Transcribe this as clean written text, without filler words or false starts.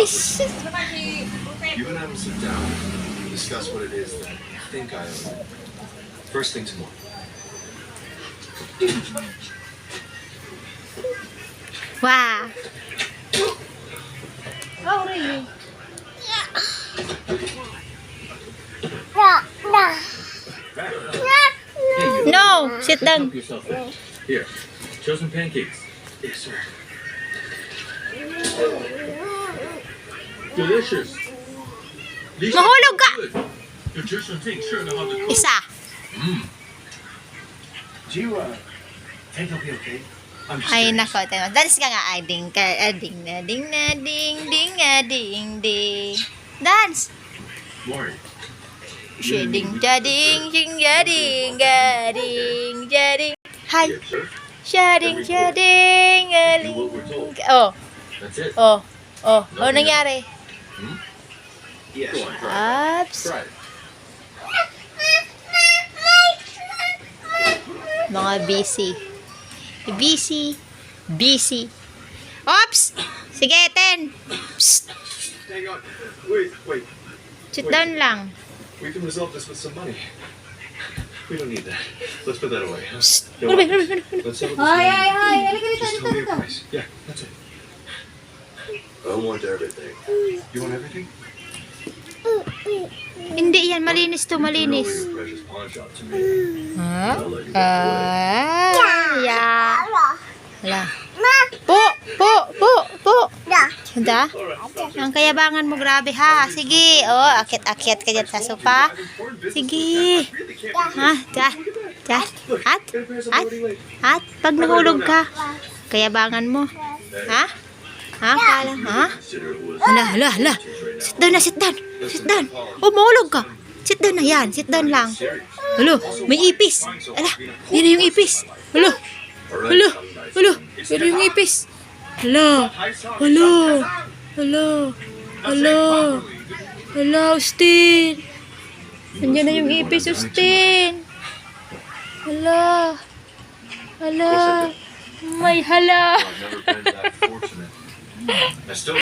ipis. You and I will sit down and discuss what it is that I think I owe. First thing tomorrow. Wow. Oh, really? No, sit down. Help yourself out. Here, show some pancakes. Yes, sir. Delicious. These Mahulog ka! good. Your Justin Ting sure know how to cook. Isa. Do you, think he'll be okay? I'm just Ay, curious. nako. Dance ka nga. Ay, ding ka. Ding na, ding na, ding, ding na, ding, ding. Dance. Maury, Shading, jading, jing, jading, gading, jading. Hi. yes, sir. Shading, shading, Do what we're told. Oh, That's it. oh, oh. Ano nangyari? Yes. Go on, try Ups. it. Try it. Mga busy. Busy. Busy. Ops! Sige, 10. Psst. Hang on. Wait. Sit down lang. We can resolve this with some money. We don't need that. Let's put that away. Huh? Psst. No, Ano ba? Ano ba? Ano ba? let's settle this Hi, money. hi, hi. Halika dito, Just dito, tell me your dito. price. Yeah, that's it. I want everything. You want everything? Hindi yan. Malinis to, malinis. Your precious pawn shop to me. Ha? I'll let you get to Yeah. Hala. Po! Handa? Ang kayabangan mo, grabe ha. Sige. Oh, akit-akit ka dyan sa sopa. Sige. Ha? At, pag nahulog ka, kayabangan mo. Ha? Ha? Kala? Ha? Hala. Sit down. Oh, mahulog ka. Sit down na yan. Sit down lang. Halo, may ipis. Ala, yun na yung ipis. Halo. Yun na yung ipis. Hala, Austin. Nandiyan na yung ipis, Austin. Hala. May hala. I've never been that fortunate. I still